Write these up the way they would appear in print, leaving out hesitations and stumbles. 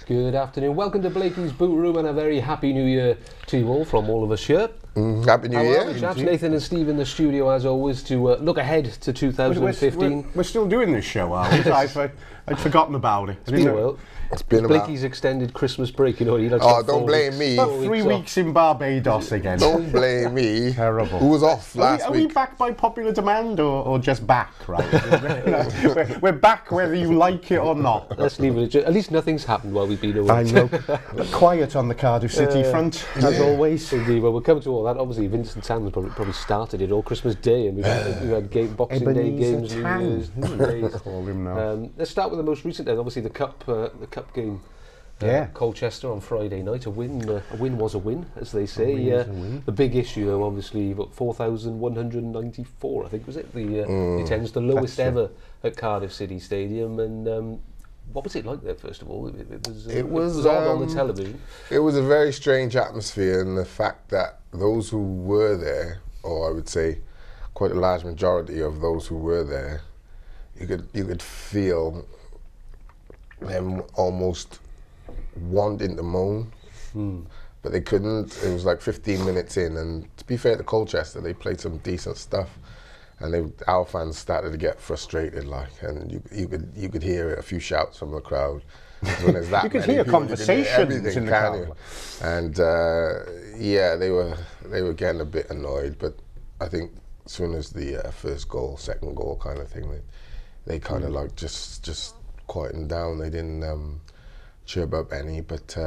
Good afternoon. Welcome to Blakey's Bootroom and a very happy new year to you all from all of us here. Happy New Year. Chaps, Nathan and Steve in the studio as always to look ahead to 2015. We're still doing this show, are we? I'd forgotten about it. It's been Blakey's extended Christmas break, you know. Don't blame me. About 3 weeks in Barbados again. Don't blame me. Terrible. Who was off last week? Are we back by popular demand or just back, right? we're back whether you like it or not. Let's leave it at least nothing's happened while we've been away. I know. Quiet on the Cardiff City front, as always. Indeed. Well, we'll come to all that. Obviously, Vincent Tan probably started it all Christmas Day, and we've had Boxing Day games, New Year's Day. Call him now. Let's start with the most recent then. Obviously, the cup game. Colchester on Friday night. A win was a win, as they say. The big issue, obviously, 4,194, I think, was it? The attendance, the lowest ever at Cardiff City Stadium. And what was it like there, first of all? It was odd on the television. It was a very strange atmosphere, and the fact that those who were there, or I would say quite a large majority of those who were there, you could feel them almost wanting to moan, but they couldn't. It was like 15 minutes in, and to be fair to Colchester, they played some decent stuff, and our fans started to get frustrated, and you could hear a few shouts from the crowd. When there's that you could many hear people, conversations in the crowd, and they were getting a bit annoyed. But I think as soon as the first goal, second goal kind of thing, they kind of like just quietened down. They didn't chirp up any, but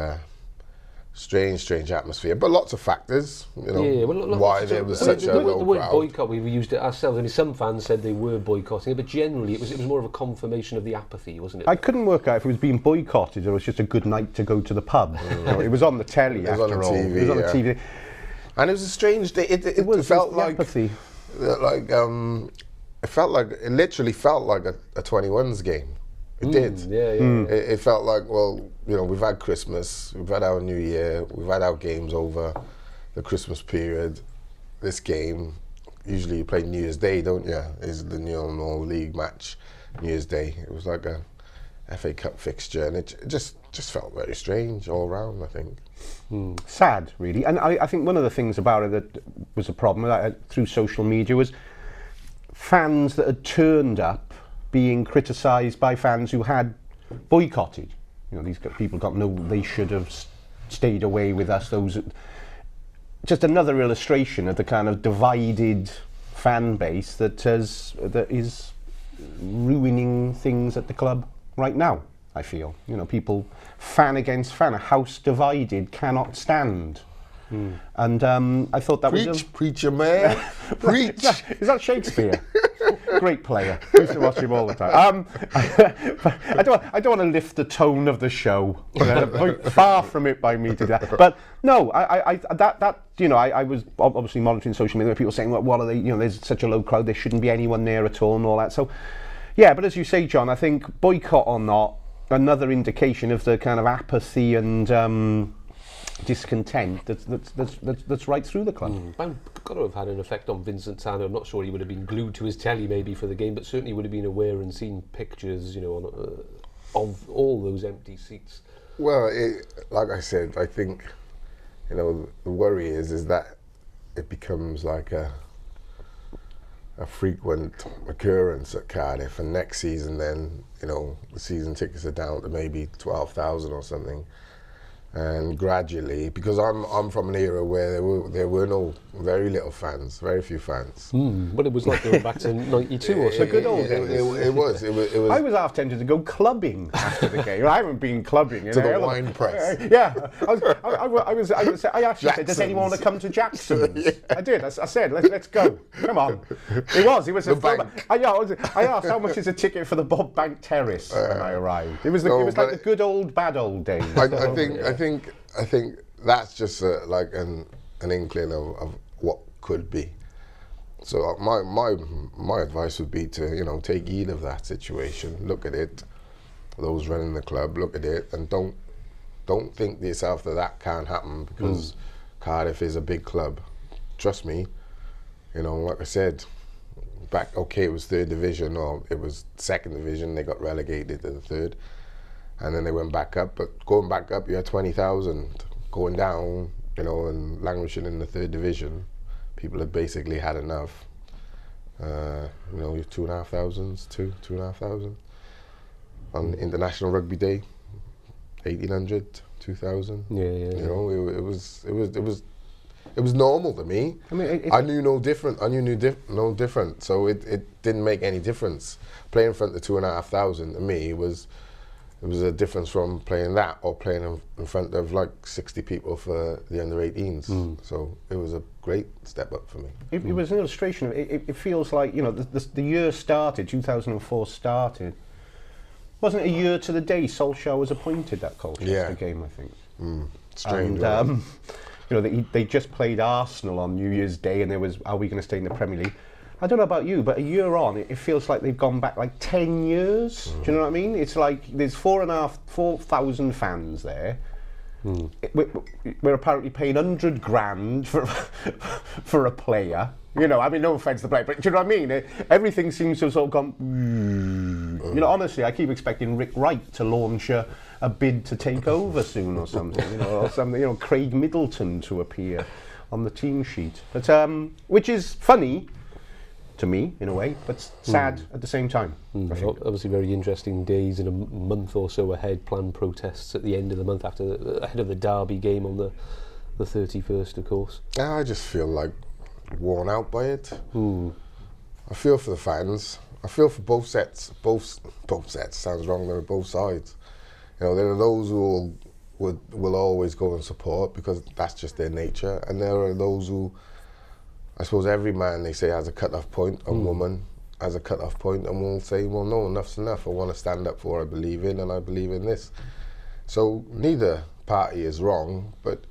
strange atmosphere. But lots of factors, why there was such a low crowd. The word boycott, we used it ourselves. I mean, some fans said they were boycotting it, but generally it was more of a confirmation of the apathy, wasn't it? I couldn't work out if it was being boycotted or it was just a good night to go to the pub. It was on the telly after all. It was on the TV. And it was a strange day. It felt like apathy. It literally felt like a 21s game. It did. It felt like, we've had Christmas, we've had our New Year, we've had our games over the Christmas period. This game, usually you play New Year's Day, don't you? Is the normal league match, New Year's Day. It was like a FA Cup fixture, and it just felt very strange all around, I think. Sad, really. And I think one of the things about it that was a problem through social media was fans that had turned up being criticised by fans who had boycotted. These people they should have stayed away with us. Just another illustration of the kind of divided fan base that is ruining things at the club right now, I feel. People fan against fan, a house divided cannot stand. And I thought that was preacher man. Preach. Is that Shakespeare? Great player. I used to watch him all the time. I don't want to lift the tone of the show. Far from it by me to that. But no, I was obviously monitoring social media. People saying, "Well, what are they? There's such a low crowd. There shouldn't be anyone there at all," and all that. So, yeah. But as you say, John, I think boycott or not, another indication of the kind of apathy and discontent that's right through the club. Got to have had an effect on Vincent Tan. I'm not sure he would have been glued to his telly maybe for the game, but certainly would have been aware and seen pictures, of all those empty seats. Well, like I said, I think the worry is that it becomes like a frequent occurrence at Cardiff, and next season then the season tickets are down to maybe 12,000 or something. And gradually, because I'm from an era where there were no very little fans, very few fans. Well, it was like going back to '92 or The something. good old days. It was. I was half tempted to go clubbing after the game. I haven't been clubbing in To the hell of- wine press. Yeah, I actually said, "Does anyone want to come to Jackson's?" I did. I said, "Let's go. Come on." It was a The full. bank. I asked how much is a ticket for the Bob Bank Terrace when I arrived. It was No, like but the good old bad old days. I think that's just like an inkling of what could be. So my advice would be to take heed of that situation, look at it, those running the club, look at it, and don't think to yourself that can't happen because Cardiff is a big club. Trust me, like I said, it was third division or it was second division. They got relegated to the third. And then they went back up, but going back up, you had 20,000. Going down, and languishing in the third division, people had basically had enough. 2,500 on International Rugby Day, 1,800, 2,000. Yeah. It was normal to me. I mean, I knew no different. No different. So it didn't make any difference. Playing in front of 2,500 to me was a difference from playing that or playing in front of like 60 people for the under-18s. So it was a great step up for me. It was an illustration of it feels like the year started, 2004 started. Wasn't it a year to the day Solskjaer was appointed that Colchester game, I think. Strange. And they just played Arsenal on New Year's Day, and there was, are we going to stay in the Premier League? I don't know about you, but a year on, it feels like they've gone back like 10 years. Do you know what I mean? It's like there's 4,000 fans there. We're apparently paying 100 grand for a player. I mean, no offence to the player, but do you know what I mean? Everything seems to have sort of gone. Honestly, I keep expecting Rick Wright to launch a bid to take over soon or something. Or something. Craig Middleton to appear on the team sheet, but which is funny to me in a way, but sad at the same time. I think. Obviously very interesting days in a month or so ahead. Planned protests at the end of the month ahead of the Derby game on the 31st, of course. I just feel like worn out by it. I feel for the fans. I feel for both sets. Both sets sounds wrong. There are both sides. There are those who will always go and support because that's just their nature, and there are those who, I suppose every man, they say, has a cut-off point, and woman has a cut-off point, and will say, well, no, enough's enough. I want to stand up for what I believe in, and I believe in this. So neither party is wrong, but,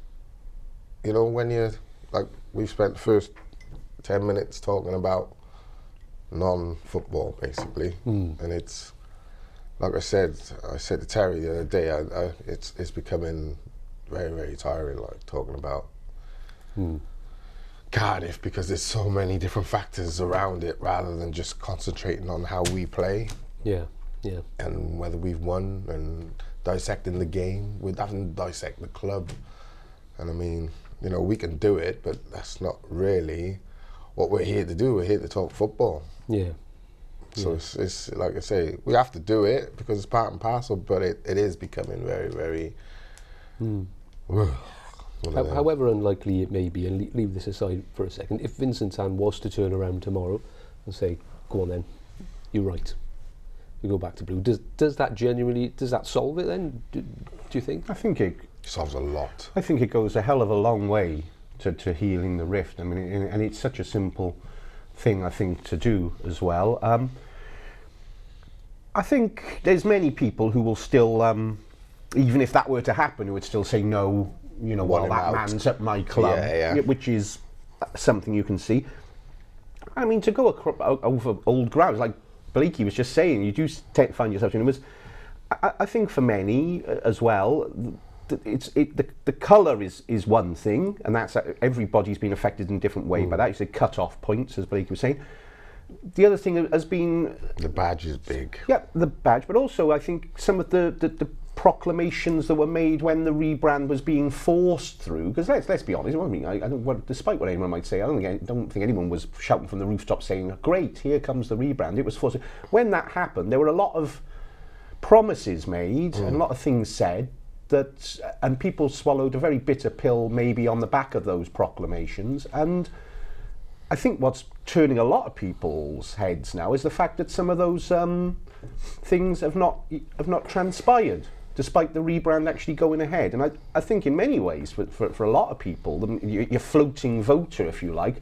when you're, like, we've spent the first 10 minutes talking about non-football, basically, and it's, like I said to Terry the other day, it's becoming very, very tiring, like, talking about Cardiff, because there's so many different factors around it rather than just concentrating on how we play. Yeah. And whether we've won and dissecting the game. We're having to dissect the club. And I mean, we can do it, but that's not really what we're here to do. We're here to talk football. Yeah. So it's like I say, we have to do it because it's part and parcel, but it is becoming very, very... However unlikely it may be, and leave this aside for a second, if Vincent Tan was to turn around tomorrow and say, go on then, you're right, we go back to blue, does that solve it then, do you think? I think it solves a lot. I think it goes a hell of a long way to healing the rift. I mean, and it's such a simple thing, I think, to do as well. I think there's many people who will still, even if that were to happen, who would still say no, well, that man's at my club, which is something you can see. I mean, to go over old grounds, like Blakey was just saying, you do find yourself in it. I think for many as well, the colour is one thing, and that's everybody's been affected in a different way by that. You say cut-off points, as Blakey was saying. The other thing has been... The badge is big. Yeah, the badge, but also I think some of the proclamations that were made when the rebrand was being forced through, because let's be honest, I mean, despite what anyone might say, I don't think anyone was shouting from the rooftop saying, great, here comes the rebrand. It was forced. When that happened, there were a lot of promises made and a lot of things said, and people swallowed a very bitter pill maybe on the back of those proclamations. And I think what's turning a lot of people's heads now is the fact that some of those things have not transpired, despite the rebrand actually going ahead. And I think in many ways, for a lot of people, your floating voter, if you like,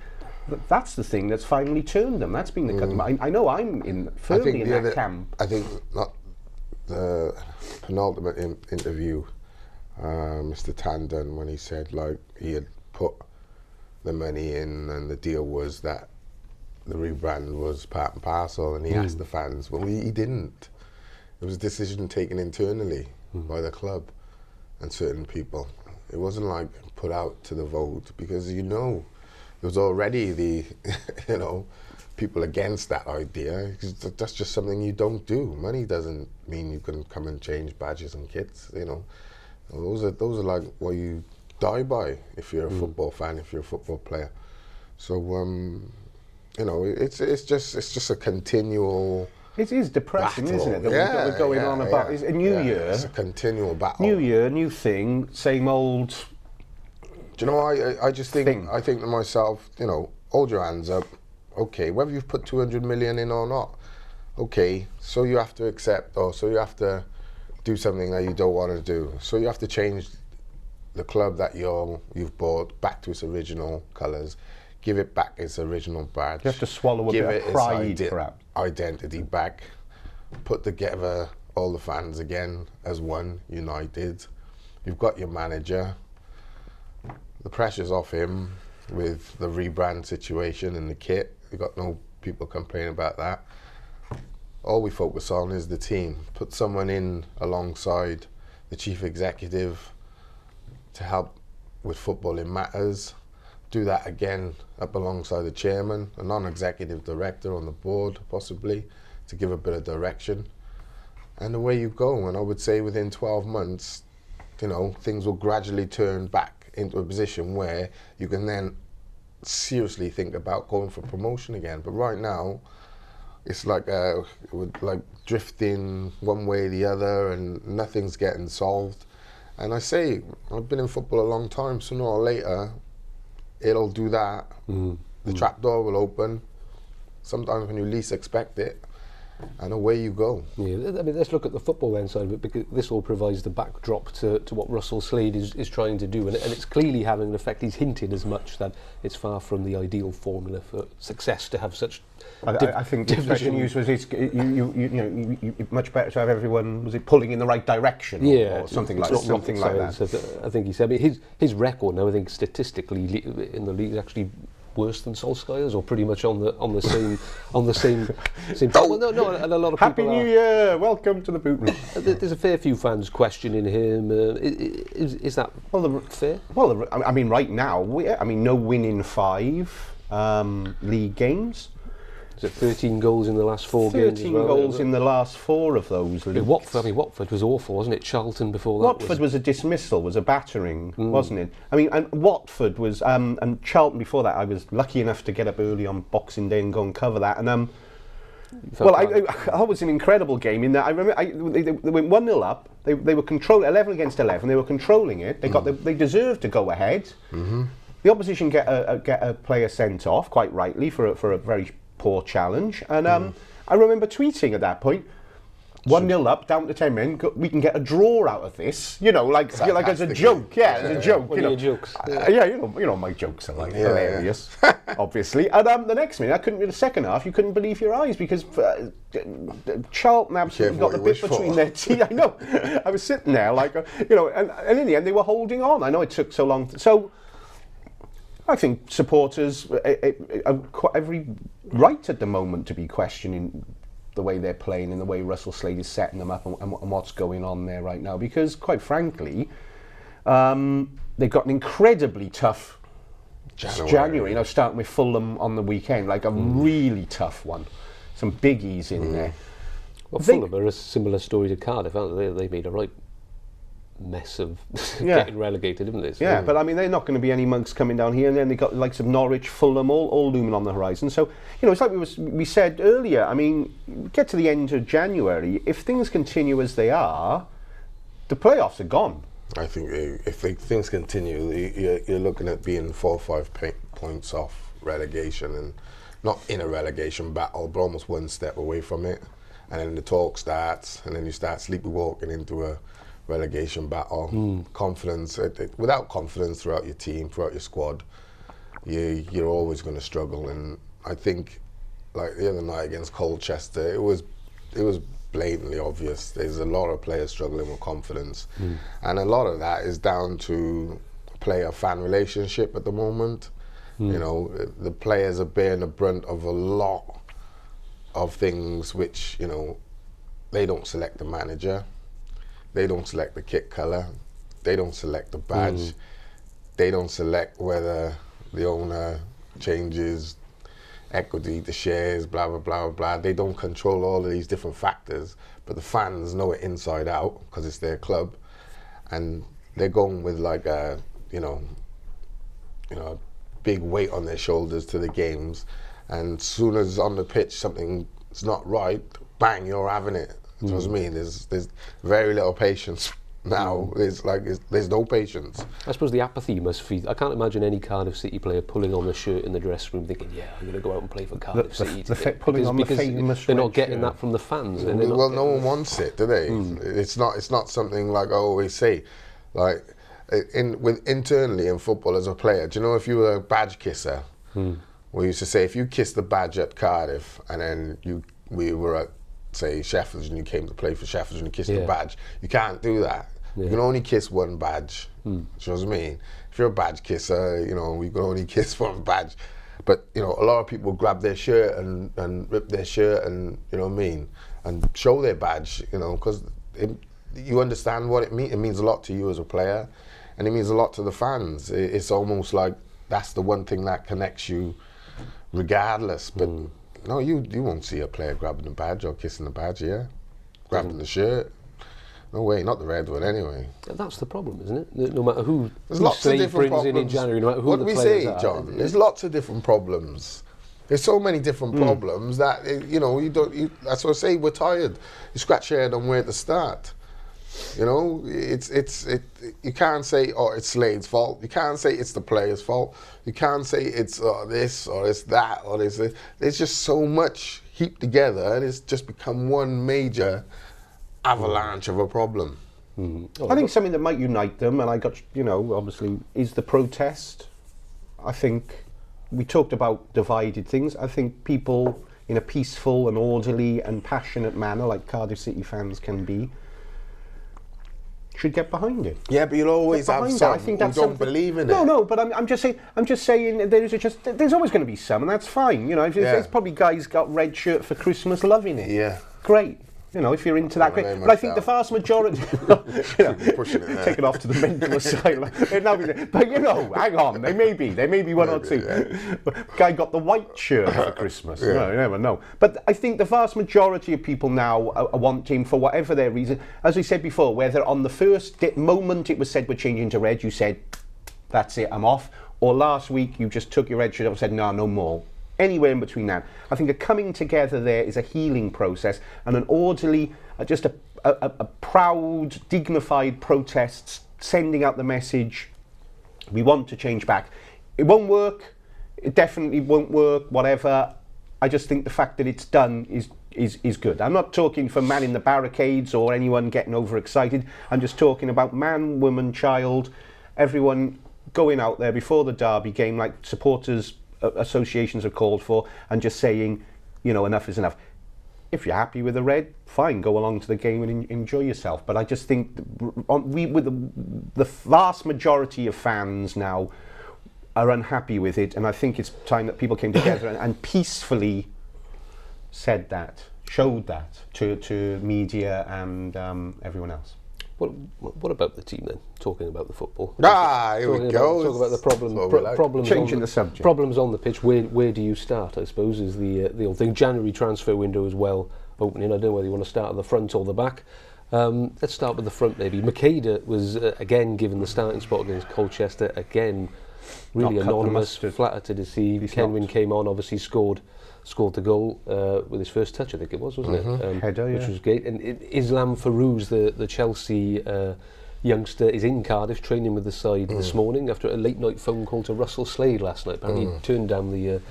that's the thing that's finally turned them. That's been the cut. I know I'm firmly in that camp. I think not the penultimate interview, Mr. Tandon, when he said like he had put the money in and the deal was that the rebrand was part and parcel, and he asked the fans. Well, he didn't. It was a decision taken internally by the club and certain people. It wasn't like put out to the vote, because there was already the people against that idea, because that's just something you don't do. Money doesn't mean you can come and change badges and kits. Those are like what you die by if you're a football fan, if you're a football player. So it's just a continual. It is depressing, battle. Isn't it? That we're going on about. It's a new year. It's a continual battle. New year, new thing, same old. Do you know? I just think. I think to myself, hold your hands up. Okay, whether you've put 200 million in or not. Okay, so you have to accept, or so you have to do something that you don't want to do. So you have to change the club that you've bought back to its original colours. Give it back its original badge. You have to swallow a bit of pride, perhaps. Identity back. Put together all the fans again as one, united. You've got your manager. The pressure's off him with the rebrand situation and the kit. You've got no people complaining about that. All we focus on is the team. Put someone in alongside the chief executive to help with footballing matters. Do that again up alongside the chairman, a non-executive director on the board, possibly, to give a bit of direction. And away you go. And I would say within 12 months, things will gradually turn back into a position where you can then seriously think about going for promotion again. But right now, it's like drifting one way or the other, and nothing's getting solved. And I say, I've been in football a long time, sooner or later, it'll do that. The trapdoor will open, sometimes when you least expect it, and away you go. Yeah, I mean, let's look at the football end side of it, because this all provides the backdrop to what Russell Slade is trying to do, and it's clearly having an effect. He's hinted as much that it's far from the ideal formula for success to have such. I think the expression used was you much better to have everyone, was it pulling in the right direction, or something like that. So I think he said, I mean, his record now, I think statistically in the league is actually worse than Solskjaer's, or pretty much on the same top. Well, no, and a lot of Happy people New Year! Welcome to the Bootroom. There's a fair few fans questioning him. Is that fair? Well, I mean, right now, no win in 5 league games. Is it 13 goals in the last 4 games? 13 goals in the last 4 of those leagues. Watford was awful, wasn't it? Charlton before that. Watford was a dismissal, was a battering, wasn't it? I mean, and Watford was, and Charlton before that, I was lucky enough to get up early on Boxing Day and go and cover that. And that was an incredible game in that I remember they went 1-0 up. They were 11 against 11. They were controlling it. They deserved to go ahead. The opposition get a player sent off, quite rightly, for a very poor challenge, and I remember tweeting at that point, 1-0 up, down to 10 men, we can get a draw out of this, like as a joke, as a joke. What are your jokes? My jokes are like hilarious, obviously. And the next minute, in the second half, you couldn't believe your eyes, because Charlton absolutely got the bit between their teeth. I know. I was sitting there and in the end they were holding on. I know it took so long. So I think supporters have every right at the moment to be questioning the way they're playing and the way Russell Slade is setting them up and what's going on there right now. Because, quite frankly, they've got an incredibly tough January. Starting with Fulham on the weekend, like a really tough one. Some biggies in there. Well, Fulham are a similar story to Cardiff, aren't they? They made a right mess of getting relegated, didn't they? So but I mean, they're not going to be any monks coming down here, and then they got the likes of Norwich, Fulham, all looming on the horizon. So, it's like we said earlier. I mean, get to the end of January, if things continue as they are, the playoffs are gone. I think things continue, you're looking at being 4 or 5 points off relegation, and not in a relegation battle, but almost one step away from it. And then the talk starts, and then you start sleepwalking into a relegation battle. Confidence, without confidence throughout your team, throughout your squad, you're always going to struggle. And I think, like the other night against Colchester, it was blatantly obvious. There's a lot of players struggling with confidence, and a lot of that is down to player-fan relationship at the moment. You know, the players are bearing the brunt of a lot of things which, you know, they don't select the manager, they don't select the kit colour, they don't select the badge, they don't select whether the owner changes equity, the shares, blah, blah, blah, blah. They don't control all of these different factors, but the fans know it inside out because it's their club, and they're going with like a, you know, big weight on their shoulders to the games, and as soon as on the pitch something's not right, bang, you're having it. You know what I mean? There's very little patience now. There's no patience. I suppose the apathy must feed. I can't imagine any Cardiff City player pulling on the shirt in the dressing room thinking, yeah, I'm going to go out and play for Cardiff City. Pulling on the famous they're not getting that from the fans. Well, no one wants it, do they? It's not something like I always say, like internally in football as a player. Do you know, if you were a badge kisser, we used to say if you kissed the badge at Cardiff and then we were at, say, Sheffield, and you came to play for Sheffield and you kissed the badge, you can't do that. You can only kiss one badge. Do you know what I mean? If you're a badge kisser, you know, you can only kiss one badge. But, you know, a lot of people grab their shirt and rip their shirt and, you know what I mean, and show their badge, you know, because you understand what it means. It means a lot to you as a player, and it means a lot to the fans. It's almost like that's the one thing that connects you regardless. But no, you won't see a player grabbing the badge or kissing the badge, grabbing the shirt. No way, not the red one anyway. That's the problem, isn't it? No matter who lots of different brings problems. in January, no matter who what the we players say, are. John, there's lots of different problems. There's so many different problems that, you know, that's what I say, we're tired. You scratch your head on where to start. You know, you can't say, oh, it's Slade's fault. You can't say it's the player's fault. You can't say it's this or it's that or this. There's just so much heaped together, and it's just become one major avalanche of a problem. I think something that might unite them, and I got, you know, obviously, is the protest. I think we talked about divided things. I think people in a peaceful and orderly and passionate manner, like Cardiff City fans can be, should get behind it. Yeah, but you'll always have some who don't believe in it. No, but I'm just saying there's always going to be some, and that's fine. You know, there's probably guys got red shirt for Christmas loving it. Yeah. Great. You know, if you're into that, great. But I think the vast majority, you know, pushing it there. Take it off to the mental asylum. But you know, hang on, there may be one or two. Yeah. Guy got the white shirt for Christmas. Yeah. No, you never know. But I think the vast majority of people now want him for whatever their reason. As we said before, whether on the first moment it was said we're changing to red, you said, that's it, I'm off. Or last week you just took your red shirt off and said, no more. Anywhere in between that. I think a coming together there is a healing process, and an orderly, just a proud, dignified protest sending out the message, we want to change back. It won't work, it definitely won't work, whatever. I just think the fact that it's done is good. I'm not talking for man in the barricades or anyone getting overexcited. I'm just talking about man, woman, child, everyone going out there before the derby game like supporters associations are called for, and just saying, you know, enough is enough. If you're happy with the red, fine, go along to the game and enjoy yourself. But I just think with the vast majority of fans now are unhappy with it, and I think it's time that people came together and peacefully said that, showed that to media and everyone else. What about the team then? Talking about the football. Here we go. Talk about the problems. Changing the subject. Problems on the pitch. Where do you start? I suppose is the old thing. January transfer window as well opening. I don't know whether you want to start at the front or the back. Let's start with the front maybe. Makeda was again given the starting spot against Colchester. Again, really anonymous. Flattered to deceive. Kenwyn came on. Obviously scored the goal with his first touch, I think it was, wasn't it? Header, which was great. And Islam Farouz, the Chelsea youngster is in Cardiff training with the side this morning after a late night phone call to Russell Slade last night. Apparently he turned down the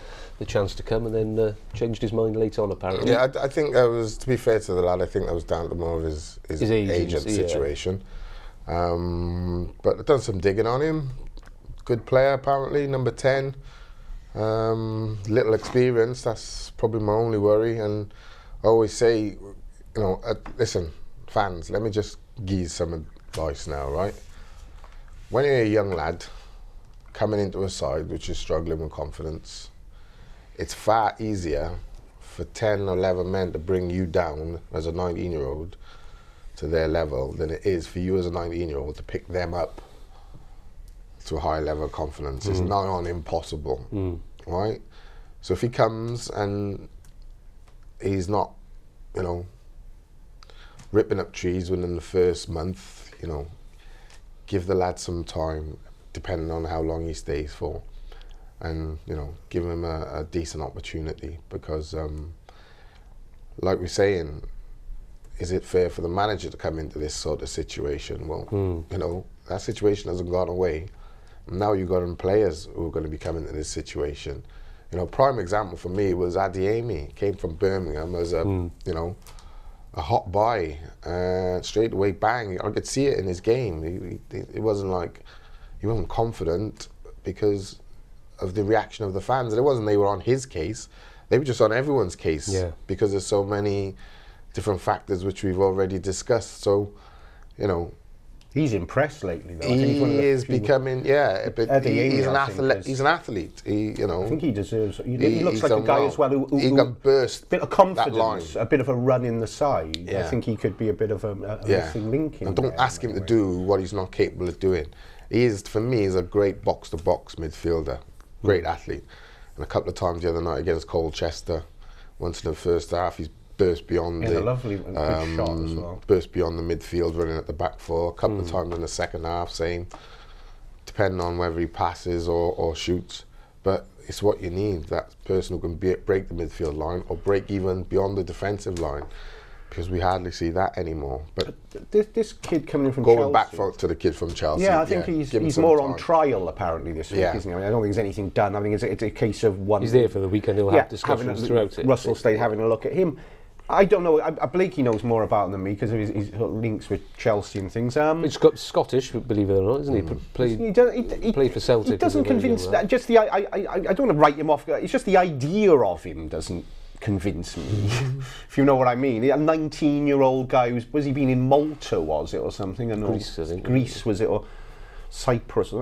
chance to come and then changed his mind later on apparently. Yeah, I think that was, to be fair to the lad, I think that was down to more of his agent situation. But I've done some digging on him. Good player apparently, number 10. Little experience, that's probably my only worry. And I always say, listen, fans, let me just give you some advice now, right? When you're a young lad coming into a side which is struggling with confidence, it's far easier for 10 or 11 men to bring you down as a 19-year-old to their level than it is for you as a 19-year-old to pick them up to a high level of confidence. It's nigh on impossible, right? So if he comes and he's not, ripping up trees within the first month, give the lad some time, depending on how long he stays for, and give him a decent opportunity, because like we're saying, is it fair for the manager to come into this sort of situation? Well, that situation hasn't gone away. Now you've got players who are going to be coming into this situation. Prime example for me was Adiemi. Came from Birmingham as a hot buy, straight away bang. I could see it in his game. It wasn't like he wasn't confident because of the reaction of the fans. And it wasn't they were on his case; they were just on everyone's case because there's so many different factors which we've already discussed. So, he's impressed lately, though. He is becoming, but he's an athlete. He's an athlete. I think he deserves. He looks like a guy as well who can burst. A bit of confidence, a bit of a run in the side. Yeah. I think he could be a bit of a missing link in. And don't ask him to do what he's not capable of doing. He is, for me, he's a great box-to-box midfielder, great athlete. And a couple of times the other night against Colchester, once in the first half, he's burst beyond a lovely good shot as well. Burst beyond the midfield, running at the back four. A couple of times in the second half, same, depending on whether he passes or shoots. But it's what you need, that person who can break the midfield line or break even beyond the defensive line, because we hardly see that anymore. But this kid coming in from Chelsea, going back to the kid from Chelsea. Yeah, I think he's more on trial apparently this week, isn't he? I don't think there's anything done. I think it's a case of one. He's there for the weekend. He'll have discussions throughout it. Russell Slade having a look at him. I don't know. Blakey knows more about him than me because of his links with Chelsea and things. He's Scottish, believe it or not, isn't he? He played for Celtic. He doesn't convince. Just the I don't want to write him off. It's just the idea of him doesn't convince me. If you know what I mean. A 19-year-old guy was he been in Malta, was it, or something? Greece, I think. Greece, was it, or Cyprus?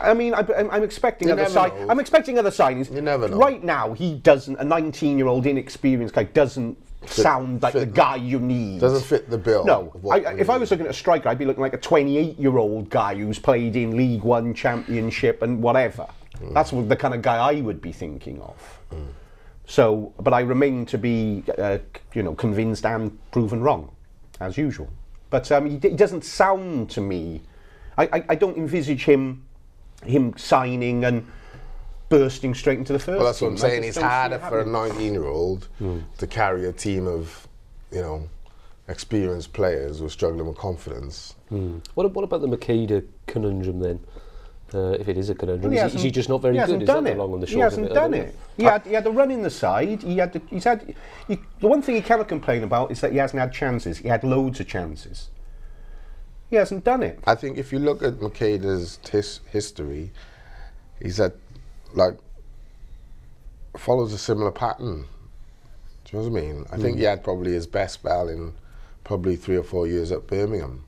I mean, I'm expecting other signings. I'm expecting other signings. You never know. Right now, he doesn't. A 19-year-old inexperienced guy doesn't sound like the guy you need. Doesn't fit the bill. No. If I was looking at a striker, I'd be looking like a 28-year-old guy who's played in League One, Championship, and whatever. That's the kind of guy I would be thinking of. So, but I remain to be, convinced and proven wrong, as usual. But he doesn't sound to me. I don't envisage him signing and bursting straight into the first. Well, that's what I'm saying. It's It's harder for a 19-year-old to carry a team of, experienced players who are struggling with confidence. What about the Makeda conundrum then? If it is a conundrum, is he just not very good? Is that the long and the short? He hasn't done it. He had a run in the side. The one thing he cannot complain about is that he hasn't had chances. He had loads of chances. He hasn't done it. I think if you look at Makeda's history, he's follows a similar pattern. Do you know what I mean? I think he had probably his best spell in probably 3 or 4 years at Birmingham.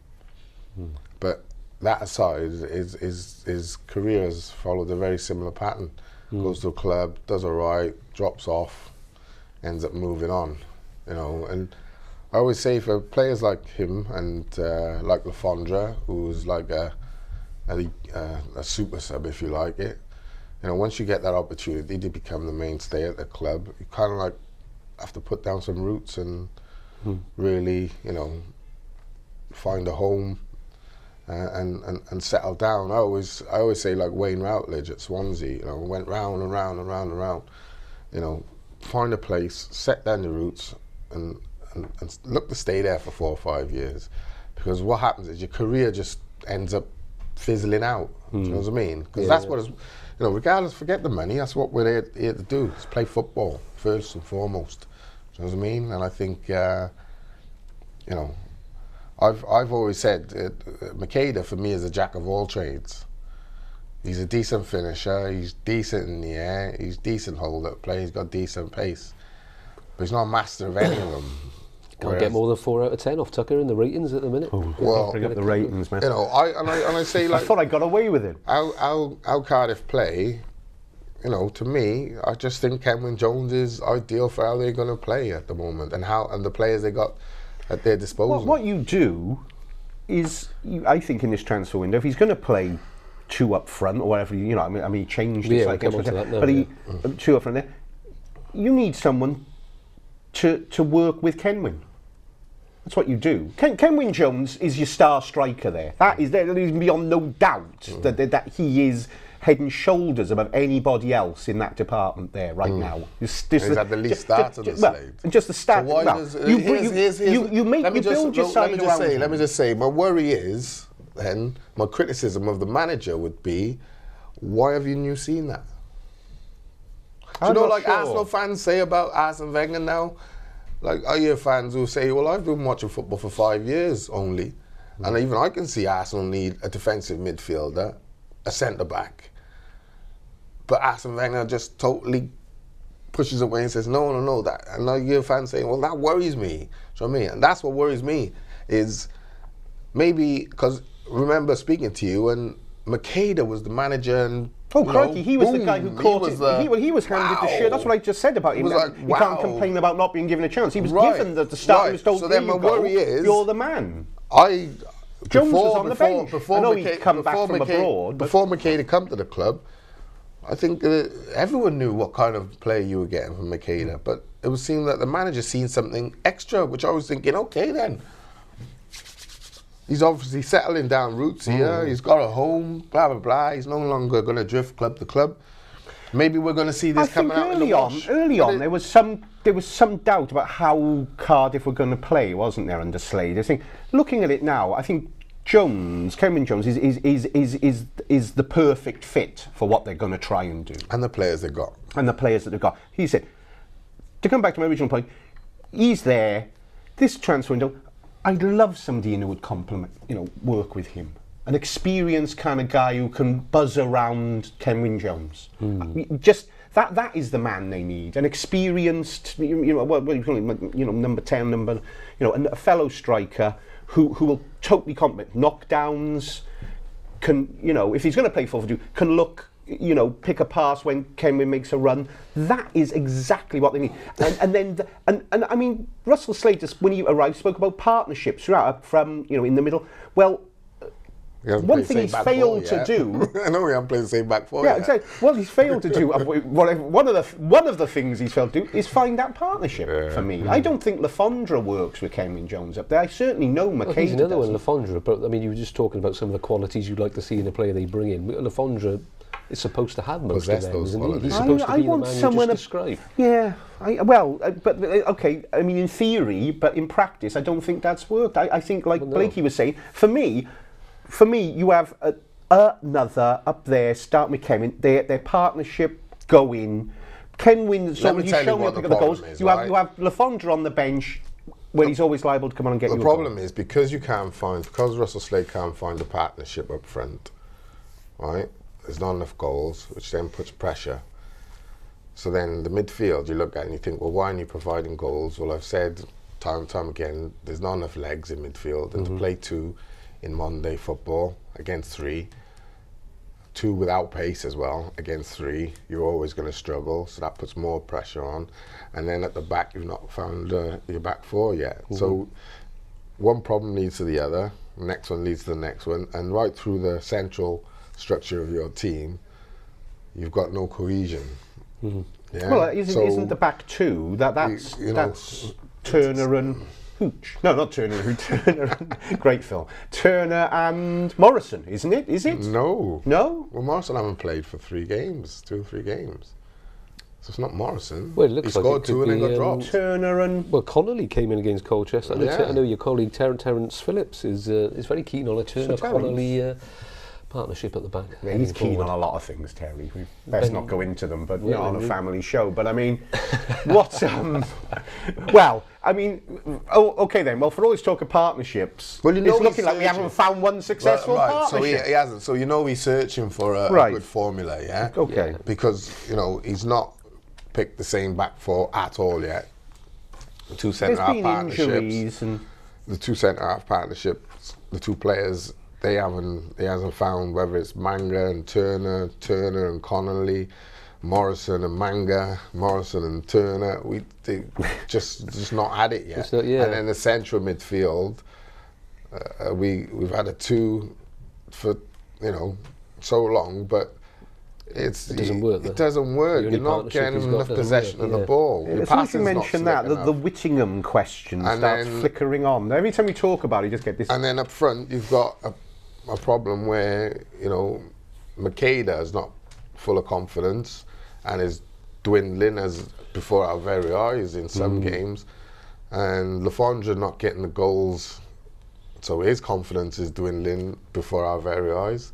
But that aside, his career has followed a very similar pattern. Goes to a club, does alright, drops off, ends up moving on. And I always say for players like him and like Lafondra, who's like a super sub, if you like it, once you get that opportunity to become the mainstay at the club, you kind of have to put down some roots and really, find a home and settle down. I always say like Wayne Routledge at Swansea, went round and round and round and round. Find a place, set down your roots, and look to stay there for 4 or 5 years, because what happens is your career just ends up fizzling out. Do you know what I mean? Because that's what it's, regardless, forget the money, that's what we're here to do, is play football first and foremost. Do you know what I mean? And I think, I've always said, Makeda for me is a jack of all trades. He's a decent finisher, he's decent in the air, he's decent hold-up play, he's got decent pace. But he's not a master of any of them. Can't get more than 4 out of 10 off Tucker in the ratings at the minute. Well, bring up the ratings, man. I say, like, I thought I got away with it. How Cardiff play, to me, I just think Kenwyne Jones is ideal for how they're going to play at the moment, and the players they got at their disposal. What you do is, I think in this transfer window, if he's going to play 2 up front or whatever, he changed it. We'll come on to that now, but 2 up front there, you need someone to work with Kenwyne. That's what you do. Kenwyne Jones is your star striker there. That is beyond no doubt that he is head and shoulders above anybody else in that department there right now. He's at the least start of the slate. Just the start. So you build your side around him. Let me just say, my worry is, then, my criticism of the manager would be, why have you seen that? Do you know, like Arsenal fans say about Arsene Wenger now? Like, I hear fans who say, well, I've been watching football for 5 years only, and even I can see Arsenal need a defensive midfielder, a centre-back. But Arsene Wenger just totally pushes away and says, no, that. And I hear fans saying, well, that worries me. Do you know what I mean? And that's what worries me, is maybe, because remember speaking to you, and Makeda was the manager, and crikey, he was the guy who caught it. He was handed the shirt. That's what I just said about him. You can't complain about not being given a chance. He was given the start. He was told, so then my worry is, you're the man. Jones was on the bench. I know he'd come back from abroad. Before Makeda come to the club, I think everyone knew what kind of player you were getting from Makeda, but it was seen that the manager seen something extra, which I was thinking, okay then. He's obviously settling down roots here. He's got a home, blah, blah, blah. He's no longer going to drift club to club. Maybe we're going to see this coming out in the wash. Early on, there was some doubt about how Cardiff were going to play, wasn't there, under Slade? I think, looking at it now, I think Kenwyne Jones is the perfect fit for what they're going to try and do. And the players they've got. He said, to come back to my original point, he's there, this transfer window, I'd love somebody who would work with him. An experienced kind of guy who can buzz around Kenwyne Jones. Just that is the man they need. An experienced, what do you call him? Number 10, and a fellow striker who will totally complement knockdowns. Can if he's going to play forward, can look. Pick a pass when Kenwyne makes a run. That is exactly what they need. And I mean, Russell Slater, when he arrived, spoke about partnerships throughout, from in the middle. Well, one thing he's failed to do. I know we haven't played the same back four. Yeah, exactly. Well, he's failed to do. One of the things he's failed to do is find that partnership. For me, I don't think Lafondra works with Kenwyne Jones up there. I certainly know Makeda. He's another one, Lafondra. But I mean, you were just talking about some of the qualities you'd like to see in a player they bring in. Lafondra is supposed to have most of them, isn't he? He's supposed to be the man you just described. Yeah, okay. I mean, in theory, but in practice, I don't think that's worked. I think, like Blakey was saying, for me, you have another up there. Start with Kenwyne. Their partnership going. Kenwyne. So you show me up the goals. You have Lafondra on the bench, where he's always liable to come on and get you. The problem is because Russell Slade can't find a partnership up front, right? There's not enough goals, which then puts pressure. So then the midfield, you look at and you think, well, why aren't you providing goals? Well, I've said time and time again, there's not enough legs in midfield, and to play 2 in modern day football against 3, 2 without pace as well against 3, you're always going to struggle. So that puts more pressure on. And then at the back, you've not found your back 4 yet. So one problem leads to the other, the next one leads to the next one, and right through the central structure of your team, you've got no cohesion. Yeah? Well, isn't the back 2 that's Turner and Hooch? No, not Turner and Hooch. Turner and, great film. Turner and Morrison, isn't it? Is it? No. No. Well, Morrison haven't played for 3 games, 2 or 3 games. So it's not Morrison. Well, it looks he like scored it two could and then be, got dropped. Turner and Well, Connolly came in against Colchester. Yeah. I know your colleague Terence Phillips is very keen on a Turner-Connolly partnership at the back. he's keen on a lot of things, Terry. We best not go into them, but not on a family show. But I mean, what? Well, I mean, okay then. Well, for all this talk of partnerships, Well, it's looking like we haven't found one successful right. partnership. So he hasn't. So he's searching for a good formula, yeah. Okay. Yeah. Because he's not picked the same back four at all yet. The two centre half partnerships. The two centre half partnerships. The two players. He hasn't found whether it's Manga and Turner and Connolly, Morrison and Manga, Morrison and Turner. They just not had it yet. And then the central midfield, we've had a two for so long, but it doesn't work. It doesn't work. You're not getting enough possession of the ball. As soon as you mention that, the Whittingham question starts flickering on. Every time we talk about it, you just get this. And then up front, you've got a problem where Makeda is not full of confidence and is dwindling as before our very eyes in some games, and Lafondra not getting the goals, so his confidence is dwindling before our very eyes,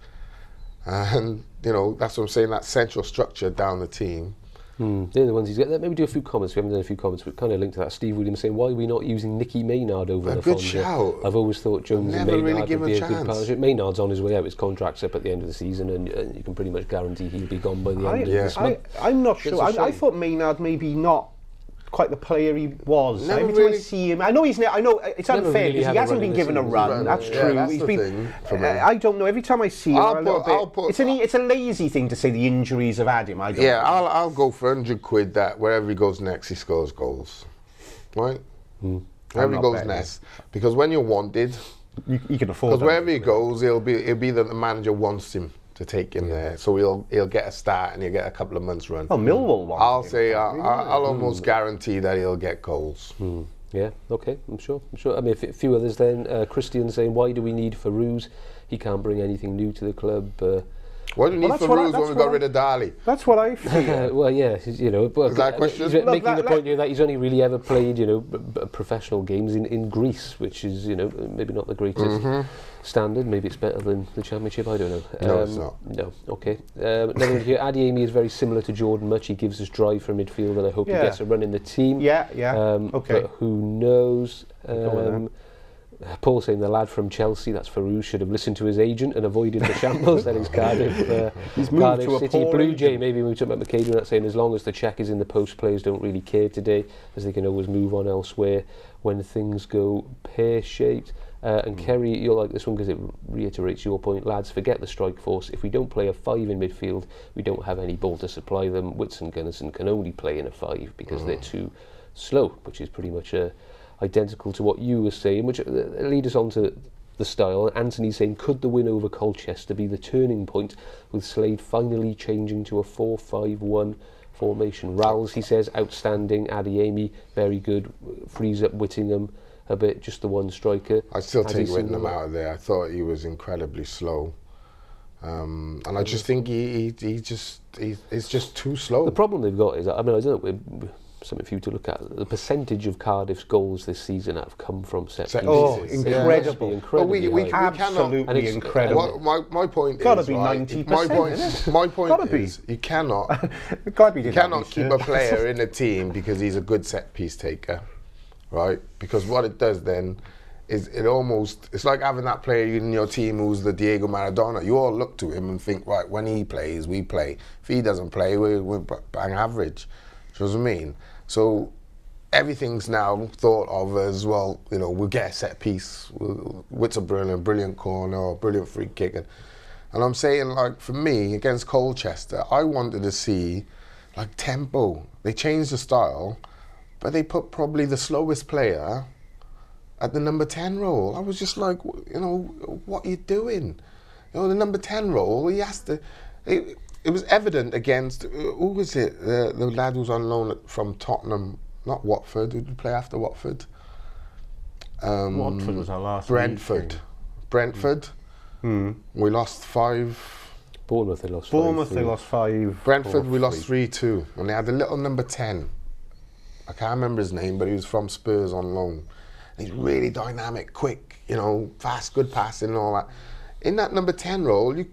and that's what I'm saying. That central structure down the team. They're the ones he's got. Maybe do a few comments. We haven't done a few comments, but kind of linked to that. Steve Williams saying, why are we not using Nicky Maynard over a good shout. I've always thought Jones and Never Maynard really would be a good partnership. Maynard's on his way out. His contract's up at the end of the season, and you can pretty much guarantee he'll be gone by the end of this month. I'm not sure. I thought Maynard maybe not quite the player he was. Every time I see him, I know it's unfair because he hasn't been given a run. That's true. That's the thing for me. I don't know. Every time I see him, it's a lazy thing to say the injuries have had him. I'll go for £100 that wherever he goes next, he scores goals. Right? Wherever he goes next, because when you're wanted, you can afford. Because wherever he goes, it'll be that the manager wants him to take him there, so he'll get a start and he'll get a couple of months run. Well, Millwall won. I'll almost guarantee that he'll get goals. Yeah, okay, I'm sure. I mean, a few others then. Christian saying, why do we need Farouz? He can't bring anything new to the club. Why do we need Farouz when we got rid of Dali? That's what I feel. Well, yeah, Is that a question? He's making the point here that he's only really ever played, professional games in Greece, which is, maybe not the greatest standard. Maybe it's better than the Championship. I don't know. No, it's not. No, okay. Another one here. Adeyemi is very similar to Jordan Much. He gives us drive from midfield, and I hope he gets a run in the team. Yeah. Okay. But who knows? Paul saying the lad from Chelsea, that's Farouz, should have listened to his agent and avoided the shambles. That is Cardiff. He's moved Cardiff to a City. poor Blue Jay, maybe we talked about McCabe, not saying as long as the check is in the post, players don't really care today, as they can always move on elsewhere when things go pear-shaped. And Kerry, you'll like this one because it reiterates your point. Lads, forget the strike force. If we don't play a 5 in midfield, we don't have any ball to supply them. Witts and Gunnarsson can only play in a 5 because they're too slow, which is pretty much identical to what you were saying, which lead us on to the style. Anthony saying, could the win over Colchester be the turning point, with Slade finally changing to a 4-5-1 formation? Rowles, he says, outstanding. Adeyemi, very good. Frees up Whittingham a bit, just the one striker. I still take Whittingham out of there. I thought he was incredibly slow. And I just think he's just too slow. The problem they've got is, I don't know, something for you to look at, the percentage of Cardiff's goals this season have come from set pieces. Oh, incredible. Incredibly we absolutely incredible. My point is, gotta be 90%. My point is, you cannot keep a player in a team because he's a good set piece taker, right? Because what it does then is it's like having that player in your team who's the Diego Maradona. You all look to him and think, right, when he plays, we play. If he doesn't play, we're bang average. Do you know what I mean? So everything's now thought of as, well, we'll get a set piece. Wit's a brilliant corner or brilliant free kick. And I'm saying, like, for me, against Colchester, I wanted to see, like, tempo. They changed the style, but they put probably the slowest player at the number 10 role. I was just like, what are you doing? The number 10 role, he has to... It was evident against, who was it? The lad who was on loan from Tottenham, not Watford. Who did play after Watford? Watford was our last. Brentford. We lost 5. Bournemouth, they lost Bournemouth, 5-3. they lost 5. Brentford, we lost 3. 3-2. And they had a little number 10. I can't remember his name, but he was from Spurs on loan. And he's really dynamic, quick, you know, fast, good passing and all that. In that number 10 role, you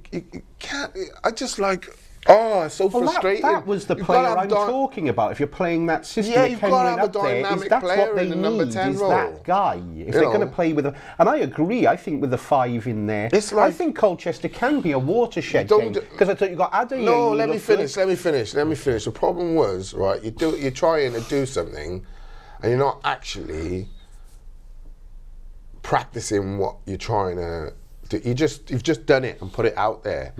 can't... I just like... Oh, it's so frustrating. That was the You've player gotta I'm have talking about. If you're playing that system, Yeah, that you've Ken gotta went have a up there, is dynamic that's player what they in the number need, 10 is role. that guy. If You they're know. going to play with and I agree, I think with the 5 in there, It's I like- think Colchester can be a watershed Don't game. do- Because I thought you got Adeyemi. No, let me looked finish. good. Let me finish. The problem was, right? You're trying to do something, and you're not actually practicing what you're trying to do. You've just done it and put it out there.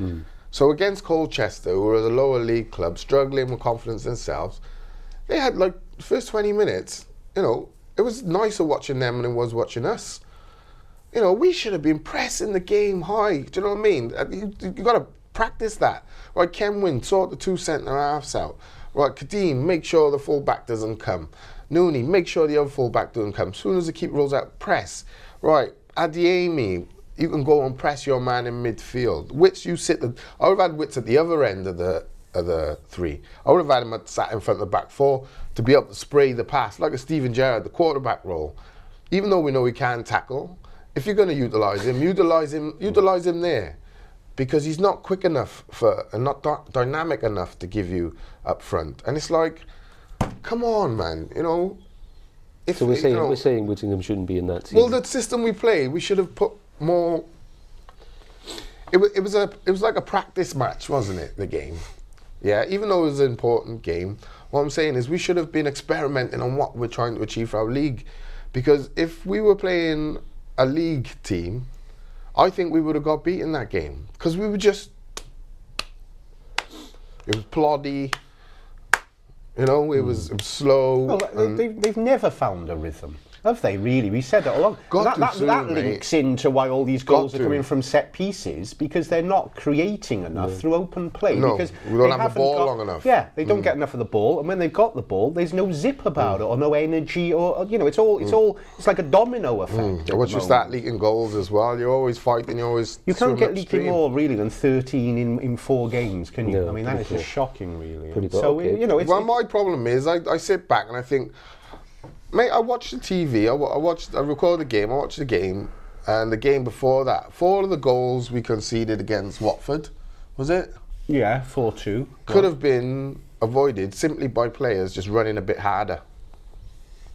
So against Colchester, who was a lower league club, struggling with confidence themselves, they had like the first 20 minutes. You know, it was nicer watching them than it was watching us. You know, we should have been pressing the game high. Do you know what I mean? You got to practice that. Right, Ken Wynn, sort the 2 centre halves out. Right, Kadeem, make sure the full-back doesn't come. Nooney, make sure the other full-back doesn't come. As soon as the keeper rolls out, press. Right, Adeyemi, you can go and press your man in midfield. Wits, you sit... I would have had Wits at the other end of the 3. I would have had him sat in front of the back 4 to be able to spray the pass, like a Steven Gerrard, the quarterback role. Even though we know he can tackle, if you're going to utilise him there, because he's not quick enough and not dynamic enough to give you up front. And it's like, come on, man, you know. So we're saying Whittingham shouldn't be in that team. Well, the system we play, we should have put more. It was like a practice match, wasn't it? The game, yeah. Even though it was an important game, what I'm saying is we should have been experimenting on what we're trying to achieve for our league, because if we were playing a league team, I think we would have got beaten that game, because we were just... It was ploddy, you know, it was slow. Well, they've never found a rhythm, have they, really? We said it all along. That links into why all these goals are coming from set pieces, because they're not creating enough through open play. No, because we don't they have the haven't ball got- long enough. Yeah, they don't get enough of the ball, and when they've got the ball, there's no zip about it, or no energy, or you know, it's like a domino effect. Once you start leaking goals as well, you're always fighting, you're always... You can't get swimming leaking upstream. more, really, than 13 in 4 games, can you? No, I mean, that pretty is just cool. shocking, really. Pretty And cool, so, okay. you know, it's... Well, my problem is I sit back and I think, mate, I watched the TV, I recorded the game, I watched the game, and the game before that, 4 of the goals we conceded against Watford, was it? Yeah, 4-2. Could have been avoided simply by players just running a bit harder.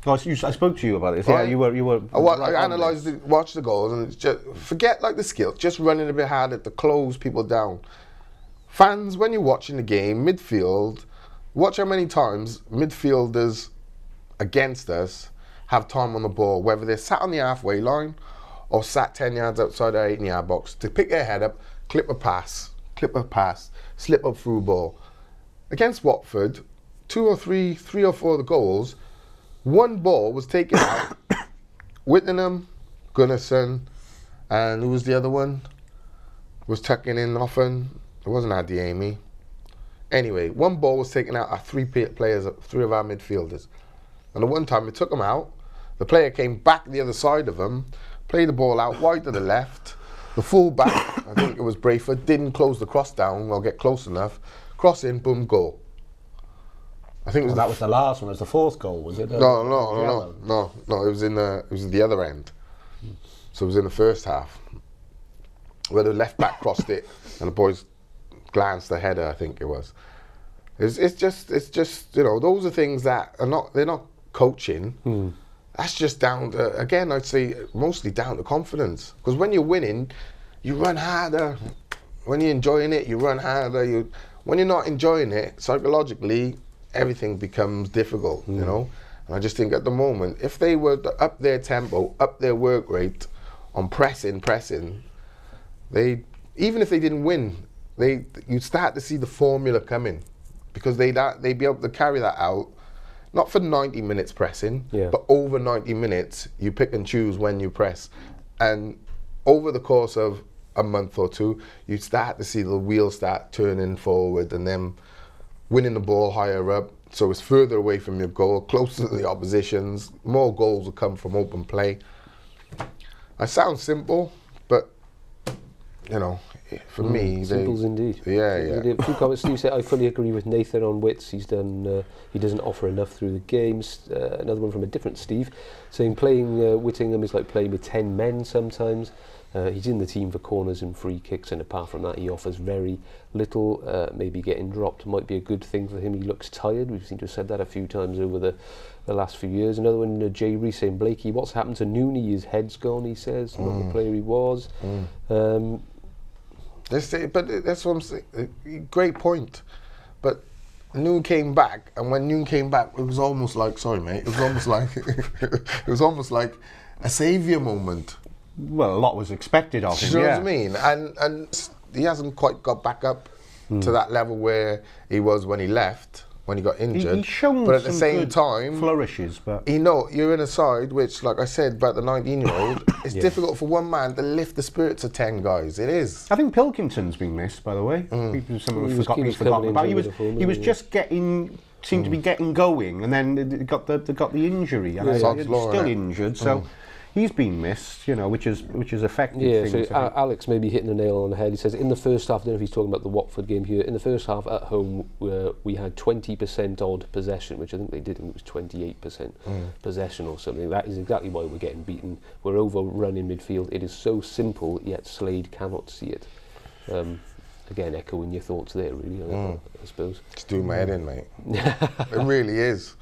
Oh, I spoke to you about it. Yeah, Right. you were. I analysed it, watched the goals, and it's just forget like the skill, just running a bit harder to close people down. Fans, when you're watching the game, midfield, watch how many times midfielders against us have time on the ball, whether they're sat on the halfway line or sat 10 yards outside our 18-yard box, to pick their head up, clip a pass, slip up through ball. Against Watford, 3 or 4 of the goals, one ball was taken out. Whittingham, Gunnarsson, and who was the other one? Was tucking in often. It wasn't Adeyemi. Anyway, one ball was taken out at 3 players, 3 of our midfielders. And the one time we took them out, the player came back the other side of them, played the ball out wide to the left. The full back, I think it was Brayford, didn't close the cross down or get close enough. Cross in, boom, goal. I think it was That was the last one. It was the 4th goal, was it? No. It was in the other end. So it was in the first half, where the left back crossed it, and the boys glanced the header. I think it was. It's just you know, those are things that are they're not coaching. That's just down to, again, I'd say mostly down to confidence. Because when you're winning, you run harder. When you're enjoying it, you run harder. When you're not enjoying it, psychologically, everything becomes difficult, you know? And I just think at the moment, if they were to up their tempo, up their work rate on pressing, even if they didn't win, you'd start to see the formula coming, because they'd be able to carry that out, not for 90 minutes pressing, but over 90 minutes, you pick and choose when you press. And over the course of a month or 2, you start to see the wheels start turning forward, and then winning the ball higher up, so it's further away from your goal, closer to the oppositions. More goals will come from open play. It sounds simple, but you know, for me, Simples indeed. Yeah. A few comments. Steve said, I fully agree with Nathan on Wits. He doesn't offer enough through the games. Another one from a different Steve, saying playing Whittingham is like playing with 10 men sometimes. He's in the team for corners and free kicks, and apart from that, he offers very little. Maybe getting dropped might be a good thing for him. He looks tired. We've seemed to have said that a few times over the last few years. Another one, Jay Rees saying, Blakey, what's happened to Nooney? His head's gone, he says. Not the player he was. But that's what I'm saying. Great point. But Noon came back, and when Noon came back, it was almost like, sorry mate, it was almost like it was almost like a saviour moment. Well, a lot was expected of him. Do you know what I mean? And he hasn't quite got back up to that level where he was when he left, when he got injured. He's shown but at the some same good time, flourishes. But you're in a side which, like I said about the 19-year-old, it's difficult for one man to lift the spirits of 10 guys. It is. I think Pilkington's been missed, by the way. Something we've forgotten about. He was just seemed to be getting going, and then they got the injury, and he's still injured. So. He's been missed, which is affected things. So Alex may be hitting the nail on the head. He says, in the first half, I don't know if he's talking about the Watford game here, in the first half at home, we had 20% odd possession, which I think they did, and it was 28% possession or something. That is exactly why we're getting beaten. We're overrun in midfield. It is so simple, yet Slade cannot see it. Again, echoing your thoughts there, really, I suppose. It's doing my head in, mate. It really is.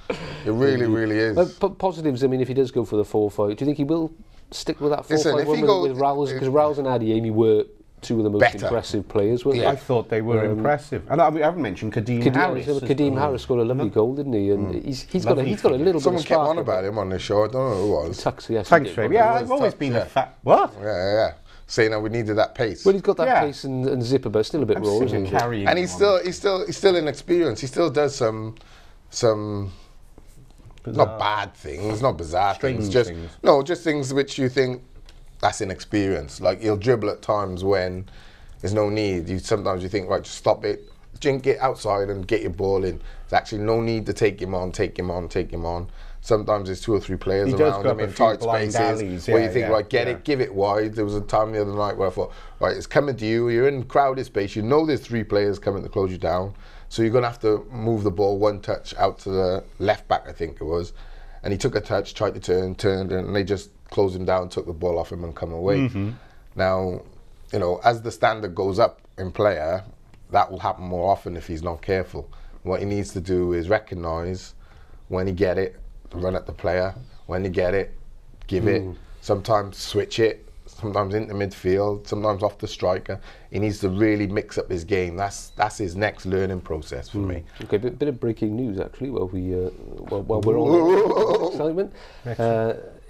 It really is. But positives, I mean, if he does go for the 4-5, do you think he will stick with that 4-5 with Rowles? Because Rowles and Adeyemi were two of the most impressive players, weren't they? I thought they were impressive. And I haven't mentioned Kadeem Harris. Kadeem Harris scored a lovely goal, didn't he? And he's got a little bit of Someone kept on about him on the show. I don't know who it was. Thanks, Trey. Yeah, I've always been a fan. What? Yeah. Saying that we needed that pace. Well, he's got that pace and zipper, but still a bit raw, isn't he? And he's still inexperienced. He still does some not bad things, not bizarre things. Just things which you think that's inexperience. Like he'll dribble at times when there's no need. Sometimes you think, right, just stop it, jink it outside and get your ball in. There's actually no need to take him on. Sometimes there's 2 or 3 players around him in tight spaces where you think, give it wide. There was a time the other night where I thought, right, it's coming to you. You're in crowded space. You know there's 3 players coming to close you down. So you're going to have to move the ball 1 touch out to the left back, I think it was. And he took a touch, tried to turned, and they just closed him down, took the ball off him and come away. Now, as the standard goes up in player, that will happen more often if he's not careful. What he needs to do is recognise when he get it, run at the player. When you get it, give it. Sometimes switch it. Sometimes into midfield. Sometimes off the striker. He needs to really mix up his game. That's his next learning process for me. Okay, bit of breaking news actually. While we're on excitement.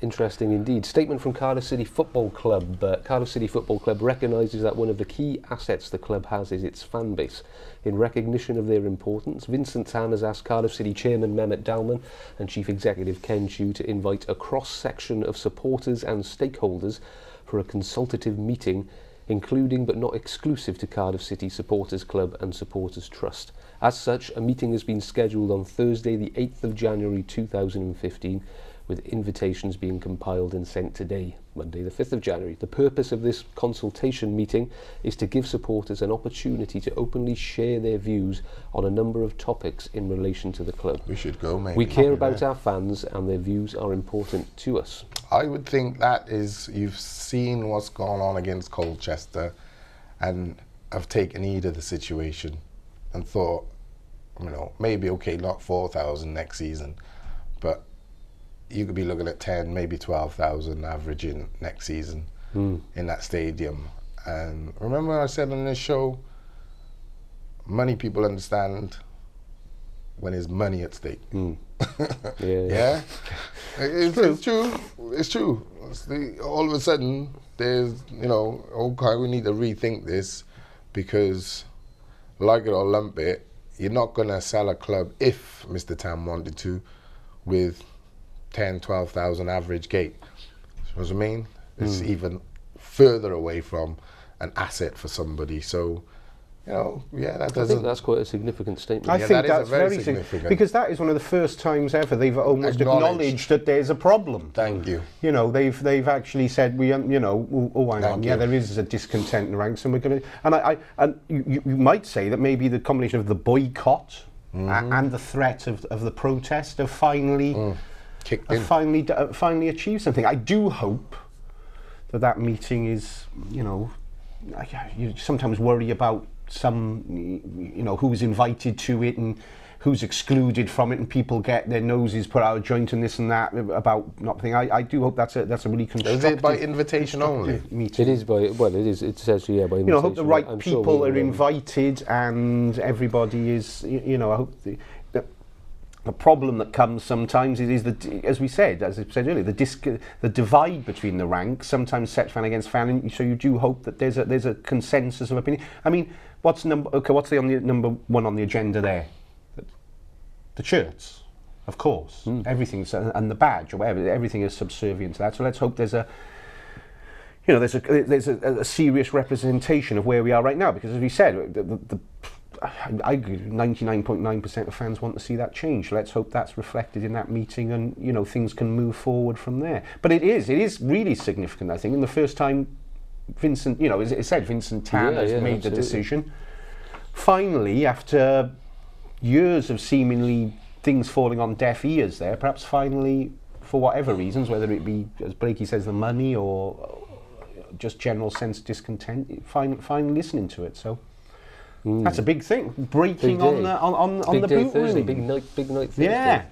Interesting indeed. Statement from Cardiff City Football Club. Cardiff City Football Club recognises that one of the key assets the club has is its fan base. In recognition of their importance, Vincent Tan has asked Cardiff City Chairman Mehmet Dalman and Chief Executive Ken Chu to invite a cross-section of supporters and stakeholders for a consultative meeting, including but not exclusive to Cardiff City Supporters Club and Supporters Trust. As such, a meeting has been scheduled on Thursday the 8th of January 2015, with invitations being compiled and sent today, Monday the 5th of January. The purpose of this consultation meeting is to give supporters an opportunity to openly share their views on a number of topics in relation to the club. We should go, mate. We care about our fans and their views are important to us. I would think that is, you've seen what's gone on against Colchester and have taken heed of the situation and thought, maybe not 4,000 next season, but you could be looking at 10, maybe 12,000 averaging next season in that stadium. And remember I said on this show, money people understand when there's money at stake. Yeah? It's true. All of a sudden, there's, okay, we need to rethink this because, like it or lump it, you're not going to sell a club, if Mr. Tam wanted to, with 10, 12,000 average gate. You know what I mean? It's even further away from an asset for somebody. So You know, yeah, that I think doesn't. that's quite a significant statement. I Yeah, think that is a that's very very significant. because that is one of the first times ever they've almost acknowledged that there's a problem. Thank you. You know, they've actually said we, you know, hang on, Thank yeah, you. there is a discontent in the ranks, and we're going to, and you might say that maybe the combination of the boycott and the threat of the protest have finally Kicked in. finally achieved something. I do hope that meeting is, you know, you sometimes worry about some, you know, who's invited to it and who's excluded from it, and people get their noses put out of joint and this and that about not thing. I do hope that's a really constructive. Is it by invitation only? Meeting. It is by, well, it is, it says, yeah, by invitation. You know, I hope the right I'm sure people we'll, are invited and everybody is, you know, I hope the problem that comes sometimes is that, as I said earlier, the divide between the ranks sometimes sets fan against fan, and so you do hope that there's a consensus of opinion. I mean, what's number one on the agenda there? The shirts, of course. Everything's and the badge or whatever. Everything is subservient to that. So let's hope there's a serious representation of where we are right now, because as we said, I agree, 99.9% of fans want to see that change. Let's hope that's reflected in that meeting, and you know, things can move forward from there. But it is really significant, I think, and the first time Vincent, you know, as it said, Vincent Tan has made absolutely. the decision. Finally, after years of seemingly things falling on deaf ears there, perhaps finally, for whatever reasons, whether it be, as Blakey says, the money or just general sense of discontent, finally listening to it. So that's a big thing. Breaking Big on day. the Day boot Thursday, room. big night Thursday. Yeah.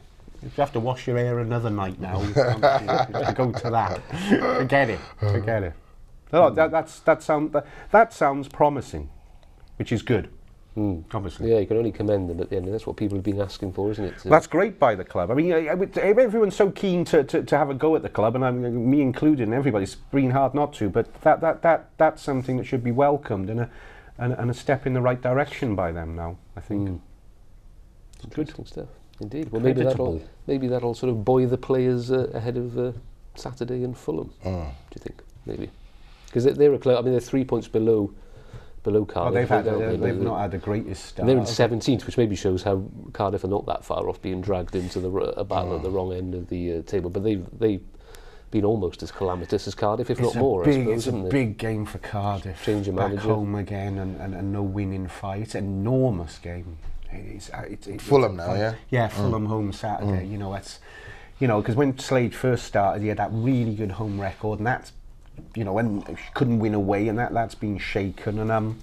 You have to wash your hair another night now. You can't go to that. Forget it. No, that sounds promising, which is good. Obviously. Yeah, you can only commend them at the end, and that's what people have been asking for, isn't it? That's great by the club. I mean, everyone's so keen to have a go at the club, and me included, and everybody's been hard not to. But that's something that should be welcomed and a step in the right direction by them now, I think. Interesting stuff, indeed. Well, Creditable. maybe that'll sort of buoy the players ahead of Saturday in Fulham. Do you think? Maybe because they're a club. I mean, they're 3 points below Cardiff. They've not had the greatest start. They're in 17th, which maybe shows how Cardiff are not that far off being dragged into a battle at the wrong end of the table. But they've been almost as calamitous as Cardiff, if not more. I suppose, It's a big game for Cardiff. Change of back manager. home again and no winning fight. It's an enormous game. It's Fulham now, yeah? Yeah, Fulham home Saturday. You know, that's, you know, because when Slade first started, he had that really good home record, and that's, you know, when he couldn't win away, and that's been shaken, and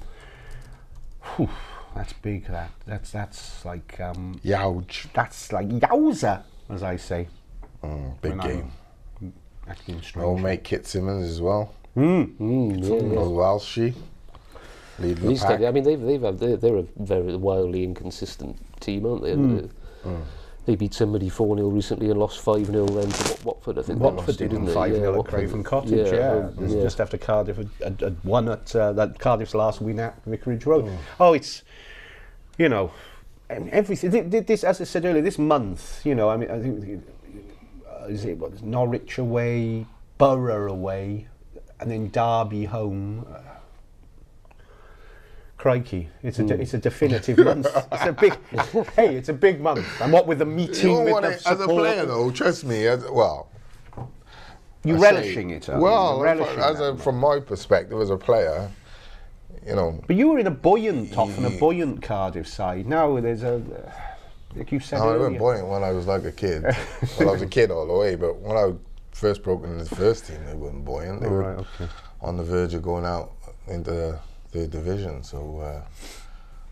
that's big. That's like Youch. that's like yowza, as I say. Big When game. Acting strange. Old mate Kit Simmons as well. Yeah. Old Welshie. Leading the Least pack. I mean, they're a very wildly inconsistent team, aren't they? They beat somebody 4-0 recently and lost 5-0 then to Watford. I think Watford did didn't they? 5-0 at Craven Cottage, This is just after Cardiff had won at that Cardiff's last win at Vicarage Road. Oh, it's, you know, and everything. This, as I said earlier, this month, you know, I mean, I think, Norwich away, Borough away, and then Derby home. Crikey, it's a definitive month. It's a big, it's a big month. And what with the meeting You with want the it, as a player though, trust me, you I relishing say- it. Well, relishing from my perspective as a player, you know, But you were in a buoyant off and a buoyant Cardiff side. Now there's a, like you said I earlier. went buoyant when I was like a kid. Well, I was a kid all the way, but when I first broke into the first team, they weren't buoyant. They were on the verge of going out into the division, so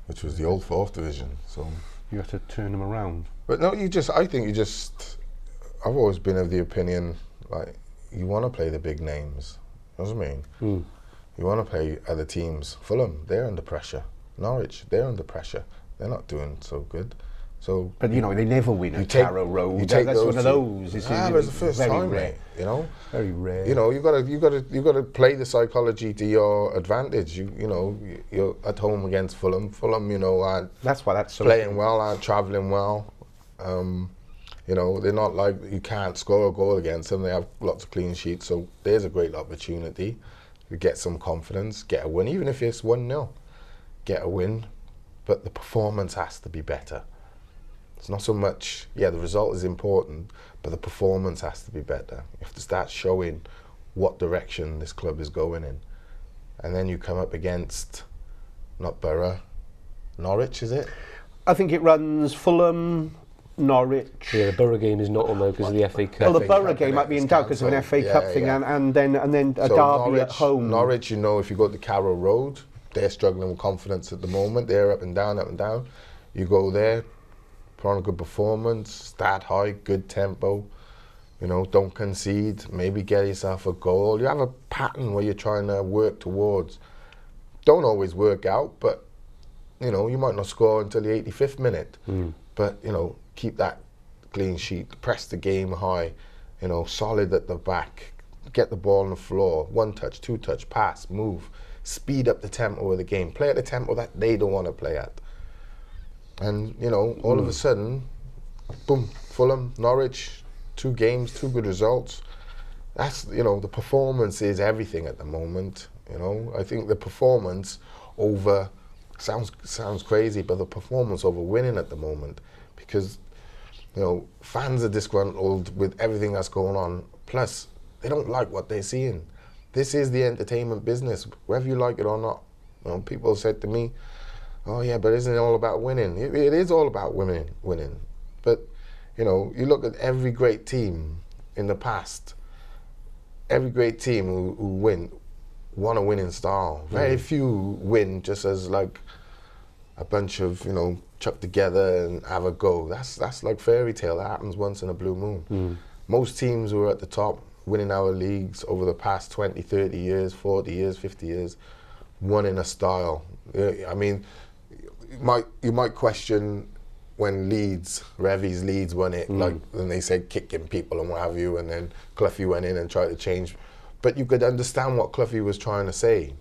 which was the old 4th division. So You have to turn them around. but no, I've always been of the opinion, like, you want to play the big names. You know what I mean? You want to play other teams. Fulham, they're under pressure. Norwich, they're under pressure. They're not doing so good. So, But you know, they never win at take- Carrow Road. you take That's one of those those. It was the first very time, rare. mate. You know, Very rare. you know, you gotta play the psychology to your advantage. You know, you're at home against Fulham. Fulham, you know, aren't That's why that's so. playing well, aren't travelling well. You know, they're not like you can't score a goal against them. They have lots of clean sheets, so there's a great opportunity to get some confidence, get a win, even if it's 1-0. get a win, but the performance has to be better. It's not so much, the result is important, but the performance has to be better. You have to start showing what direction this club is going in. And then you come up against, not Borough, Norwich, is it? I think it runs Fulham, Norwich. Yeah, the Borough game is not on there because of the FA Cup. Well, the FA Borough Cup, game might be in doubt because of an FA Cup thing, and then a So derby at home. Norwich, you know, if you go to Carrow Road, they're struggling with confidence at the moment. They're up and down, up and down. You go there, put on a good performance, start high, good tempo. You know, don't concede. Maybe get yourself a goal. You have a pattern where you're trying to work towards. Don't always work out, but you know, you might not score until the 85th minute. But you know, keep that clean sheet. Press the game high. You know, solid at the back. Get the ball on the floor. 1 touch, 2 touch, pass, move. Speed up the tempo of the game. Play at the tempo that they don't want to play at. And you know, all of a sudden, boom, Fulham, Norwich. 2 games, 2 good results. That's, you know, the performance is everything at the moment. You know, I think the performance over, sounds crazy, but the performance over winning at the moment, because, you know, fans are disgruntled with everything that's going on. Plus, they don't like what they're seeing. This is the entertainment business, whether you like it or not. You know, people said to me, "Oh yeah, but isn't it all about winning?" It is all about winning. But you know, you look at every great team in the past, every great team who won a winning style. Very few win just as like a bunch of, you know, chuck together and have a go. That's like fairy tale. That happens once in a blue moon. Most teams who are at the top, winning our leagues over the past 20, 30 years, 40 years, 50 years, won in a style. I mean, you might question when Revy's Leeds won it, like, and they said kicking people and what have you, and then Cloughie went in and tried to change. But you could understand what Cloughie was trying to say.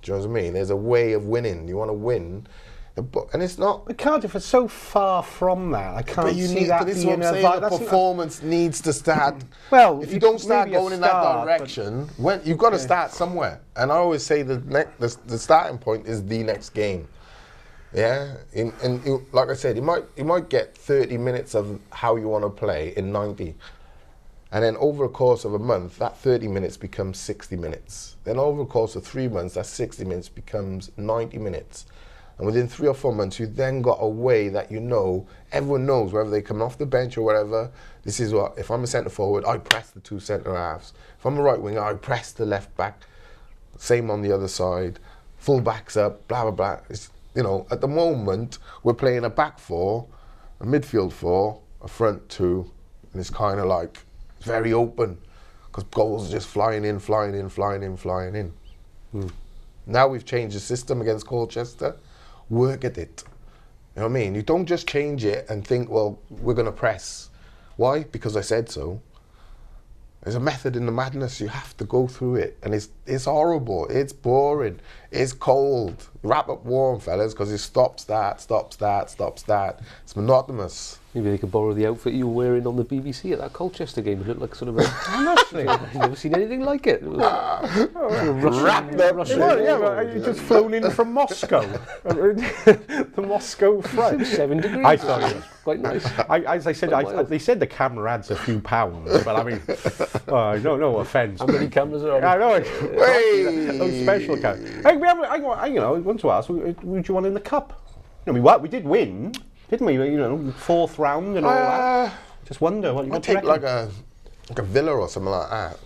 Do you know what I mean? There's a way of winning. You want to win, and it's not. But Cardiff are so far from that. I can't see that this is being what I'm saying. The performance needs to start. Well, if you don't start maybe a going in start, that direction, you've got to start somewhere. And I always say the starting point is the next game. Yeah, like I said, you might get 30 minutes of how you want to play in 90, and then over a course of a month, that 30 minutes becomes 60 minutes. Then over a course of 3 months, that 60 minutes becomes 90 minutes, and within 3 or 4 months, you then got a way that, you know, everyone knows, whether they come off the bench or whatever. This is what, if I'm a centre forward, I press the 2 centre halves. If I'm a right winger, I press the left back. Same on the other side. Full backs up. Blah blah blah. You know, at the moment, we're playing a back 4, a midfield 4, a front 2, and it's kind of like very open because goals are just flying in. Now we've changed the system against Colchester. Work at it. You know what I mean? You don't just change it and think, well, we're going to press. Why? Because I said so. There's a method in the madness. You have to go through it, and it's horrible. It's boring. It's cold. Wrap up warm, fellas, because it stop, start. It's monotonous. Maybe they could borrow the outfit you were wearing on the BBC at that Colchester game. It looked like sort of a... Honestly. I've never seen anything like it. It was Wrapped up. Russian. But you just flown in from Moscow. The Moscow front. 7 degrees. I thought it was quite nice. As I said, they said the camera adds a few pounds, but I mean, no offence. How many cameras are on? I know. Hey! No special cameras. I want to ask, who do you want in the cup? You know, we did win, didn't we? You know, 4th round and all that. Just wonder what you I'd take like a Villa or something like that.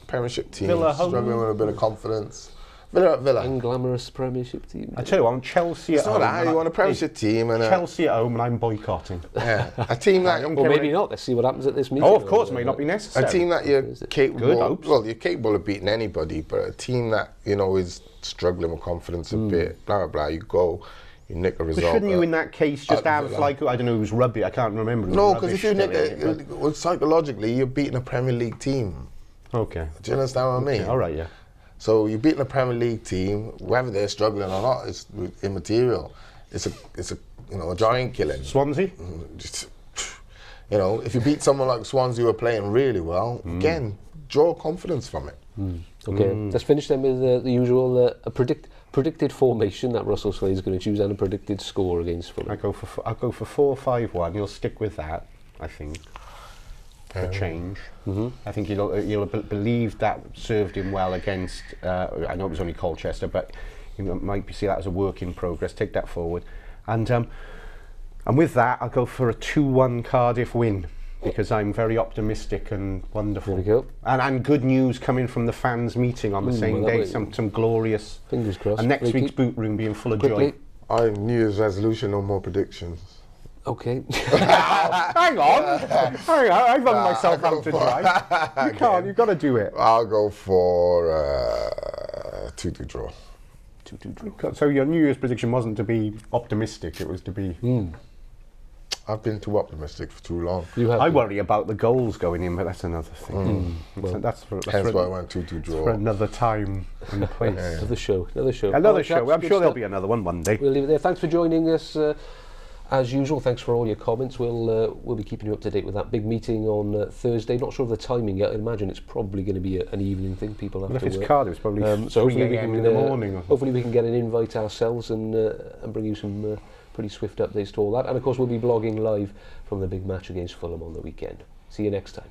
Premiership team, Villa home. struggling with a bit of confidence. Villa. Unglamorous Premiership team. I tell you what, I'm Chelsea It's at not home. that. You want a Premiership team and Chelsea at home, and I'm boycotting. a team that Or maybe not. Let's see what happens at this meeting. Oh, of course, it may not be necessary. a team that you're capable. Good hopes. Well, you're capable of beating anybody, but a team that, you know, is struggling with confidence a bit. Blah blah blah. You go, you nick a result. But shouldn't you, in that case, just have like, I don't know, who's rugby? I can't remember. No, because if you nick well, psychologically, you're beating a Premier League team. Okay. Do you understand what I mean? All right, yeah. So you're beating a Premier League team, whether they're struggling or not, it's immaterial. It's a a giant killing. Swansea? Just, you know, if you beat someone like Swansea who are playing really well, again, draw confidence from it. Okay, let's finish then with the usual predicted formation that Russell Slade is going to choose and a predicted score against Fulham. I'll go for 4-5-1. You'll stick with that, I think. For change. I think you'll believe that served him well against. I know it was only Colchester, but you might see that as a work in progress. Take that forward, and with that, I'll go for a 2-1 Cardiff win because I'm very optimistic and wonderful. There we go. And good news coming from the fans meeting on the same day. Some glorious. Fingers crossed. And next Blakey. week's boot room being full of Quickly. joy. New Year's resolution, no more predictions. Okay. Hang on, I've run myself out to dry. You can't. You've got to do it. I'll go for 2-2 draw. 2-2 draw. So your New Year's prediction wasn't to be optimistic; it was to be. I've been too optimistic for too long. You have I been. worry about the goals going in, but that's another thing. Well, that's for Hence why I went 2-2 draw. for another time and place. Another show. Another show. Another Well, show. chaps, I'm good sure there'll stuff. be another one day. We'll leave it there. Thanks for joining us. As usual, thanks for all your comments. We'll be keeping you up to date with that big meeting on Thursday. Not sure of the timing yet. I imagine it's probably going to be an evening thing. People have Well, if to it's work. Cardiff, it's probably So 3 hopefully we a.m. can in the morning. Or hopefully we can get an invite ourselves and bring you some pretty swift updates to all that. And of course we'll be blogging live from the big match against Fulham on the weekend. See you next time.